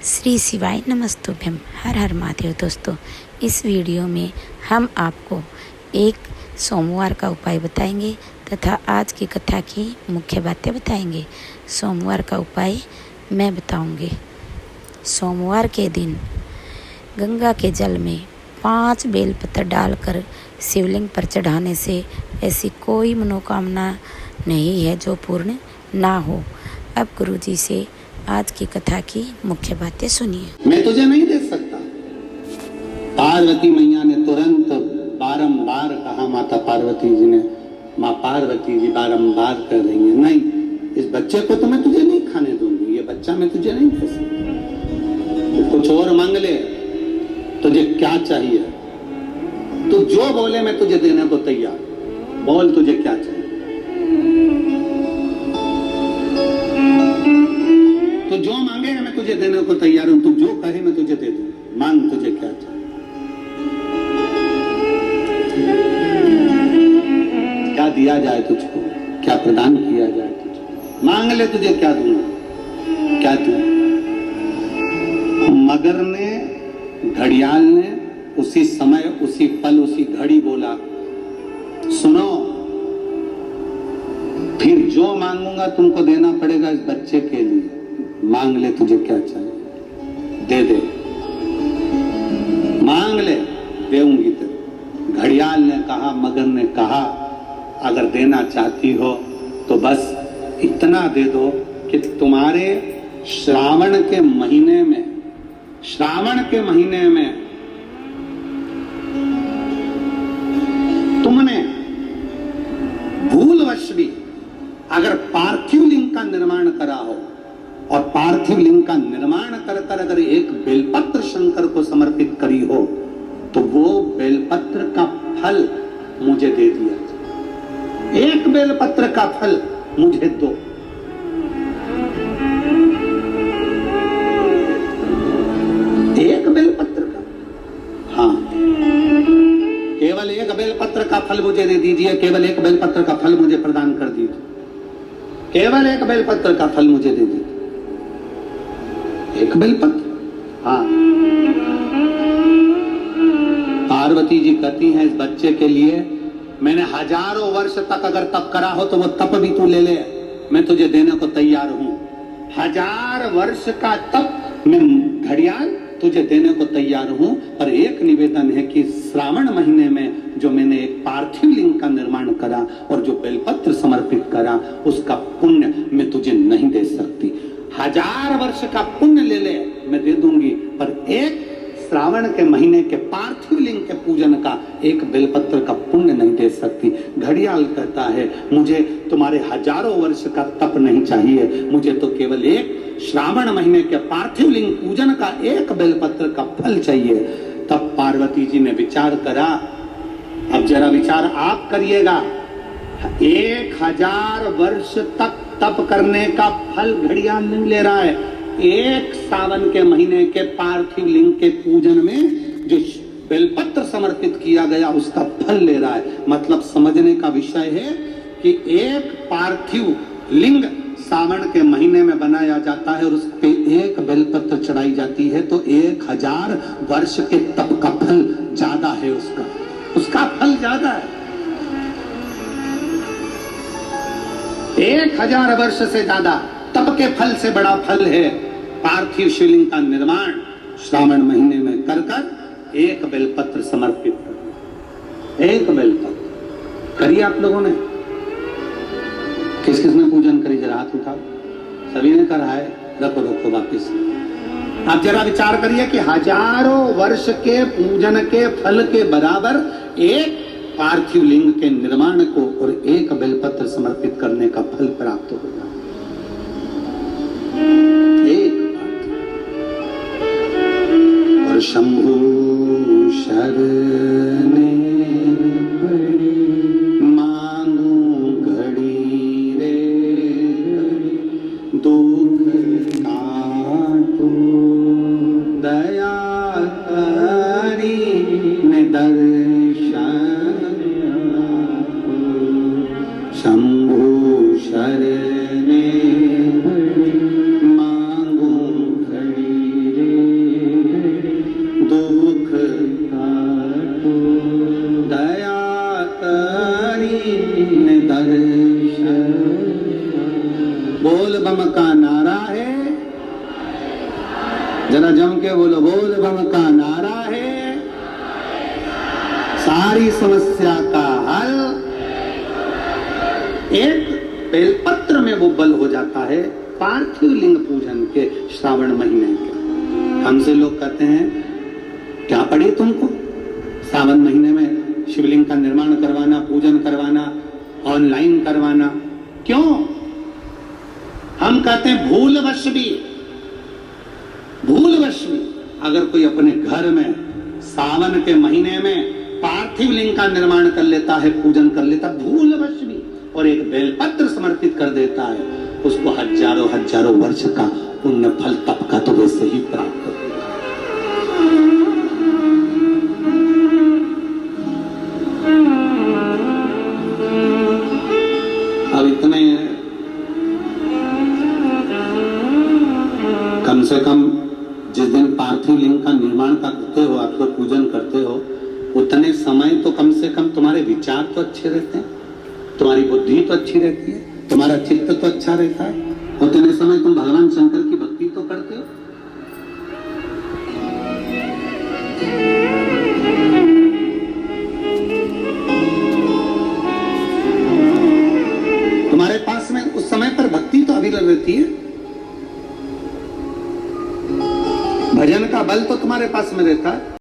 श्री शिवाय नमस्तुभ्यम। हर हर महादेव। दोस्तों, इस वीडियो में हम आपको एक सोमवार का उपाय बताएंगे तथा आज की कथा की मुख्य बातें बताएंगे। सोमवार का उपाय मैं बताऊंगी। सोमवार के दिन गंगा के जल में 5 बेलपत्र डालकर शिवलिंग पर चढ़ाने से ऐसी कोई मनोकामना नहीं है जो पूर्ण ना हो। अब गुरुजी से आज की कथा की मुख्य बातें सुनिए। मैं तुझे नहीं दे सकता। पार्वती मैया ने तुरंत बारंबार कहा। माता पार्वती जी ने, माँ पार्वती जी बारंबार कर रही हैं, नहीं, इस बच्चे को तो मैं तुझे नहीं खाने दूंगी, ये बच्चा मैं तुझे नहीं दे सकता। कुछ और मांग ले, तुझे क्या चाहिए? तू जो बोले मैं तुझे देने को तैयार। बोल तुझे क्या चाहिए? तो जो मांगेगा मैं तुझे देने को तैयार हूं। तू जो कहे मैं तुझे दे दूं। मांग तुझे क्या चाहिए? क्या दिया जाए तुझको? क्या प्रदान किया जाए तुझको? मांग ले, तुझे क्या दूंगा? क्या दूं? मगर ने, घड़ियाल ने उसी समय, उसी पल, उसी घड़ी बोला, सुनो, फिर जो मांगूंगा तुमको देना पड़ेगा इस बच्चे के लिए। मांग ले, तुझे क्या चाहिए? दे दे, मांग ले, देऊंगी तेरे। घड़ियाल ने कहा, मगर ने कहा, अगर देना चाहती हो तो बस इतना दे दो कि तुम्हारे श्रावण के महीने में तुमने भूलवश भी अगर पार्थिव लिंग का निर्माण करा हो और पार्थिव लिंग का निर्माण कर अगर एक बेलपत्र शंकर को समर्पित करी हो तो वो बेलपत्र का फल मुझे दे दिया। एक बेलपत्र का फल मुझे दो। एक बेलपत्र का, हाँ, केवल एक बेलपत्र का फल मुझे दे दीजिए। केवल एक बेलपत्र का फल मुझे प्रदान कर दीजिए। केवल एक बेलपत्र का फल मुझे दे दीजिए। एक बेलपत्र, हाँ। पार्वती जी कहती हैं, इस बच्चे के लिए मैंने हजारों वर्ष तक अगर तप करा हो तो वो तप भी तू ले ले, मैं तुझे देने को तैयार हूं। 1000 वर्ष का तप मैं घड़ियाल तुझे देने को तैयार हूं। पर एक निवेदन है कि श्रावण महीने में जो मैंने एक पार्थिव लिंग का निर्माण करा और जो बेलपत्र समर्पित करा, उसका पुण्य मैं तुझे नहीं दे सकती। 1000 वर्ष का पुण्य ले ले, मैं दे दूंगी, पर एक श्रावण के महीने के पार्थिव लिंग के पूजन का एक बेलपत्र का पुण्य नहीं दे सकती। घड़ियाल कहता है, मुझे तुम्हारे हजारों वर्ष का तप नहीं चाहिए, मुझे तो केवल एक श्रावण महीने के पार्थिव लिंग पूजन का एक बेलपत्र का फल चाहिए। तब पार्वती जी ने विचार करा। अब जरा विचार आप करिएगा। 1000 वर्ष तक तप करने का फल घड़ियाल नहीं ले रहा है, एक सावन के महीने के पार्थिव लिंग के पूजन में जो बेलपत्र समर्पित किया गया उसका फल ले रहा है। मतलब समझने का विषय है कि एक पार्थिव लिंग सावन के महीने में बनाया जाता है और उस पे एक बेलपत्र चढ़ाई जाती है, तो 1000 वर्ष के तप का फल ज्यादा है। उसका फल ज्यादा है। 1000 वर्ष से ज्यादा तप के फल से बड़ा फल है पार्थिव शिवलिंग का निर्माण श्रावण महीने में कर एक बेलपत्र समर्पित कर। एक बेलपत्र करिए आप लोगों ने। किस किसने पूजन करी? जरा हाथ उठाओ। सभी ने करा है? रखो वापिस। आप जरा विचार करिए कि हजारों वर्ष के पूजन के फल के बराबर एक पार्थिव लिंग के निर्माण को और एक बेलपत्र समर्पित करने का फल प्राप्त होगा। एक और शंभु शरणे मांगू घड़ी रे, दुख काटू दया करी ने दर्शन। शंभु शरण जरा जम के बोलो, बोल बम का नारा है, सारी समस्या का हल। एक बेलपत्र में वो बल हो जाता है पार्थिव लिंग पूजन के श्रावण महीने के। हमसे लोग कहते हैं क्या पड़े तुमको सावन महीने में शिवलिंग का निर्माण करवाना, पूजन करवाना, ऑनलाइन करवाना, क्यों? हम कहते हैं भूलवश भी अगर कोई अपने घर में सावन के महीने में पार्थिव लिंग का निर्माण कर लेता है, पूजन कर लेता, भूलवश भी, और एक बेलपत्र समर्पित कर देता है, उसको हजारों हजारों वर्ष का पुण्य फल तप का तो वैसे ही प्राप्त होगा। अब इतने कम से कम जिस दिन पार्थिव लिंग का निर्माण करते हो, आप लोग पूजन करते हो, उतने समय तो कम से कम तुम्हारे विचार तो अच्छे रहते हैं, तुम्हारी बुद्धि तो अच्छी रहती है, तुम्हारा चित्त तो अच्छा रहता है, उतने समय तुम भगवान शंकर की भक्ति तो करते हो। तुम्हारे पास में उस समय पर भक्ति तो अविरल रहती है, भजन का बल तो तुम्हारे पास में रहता है।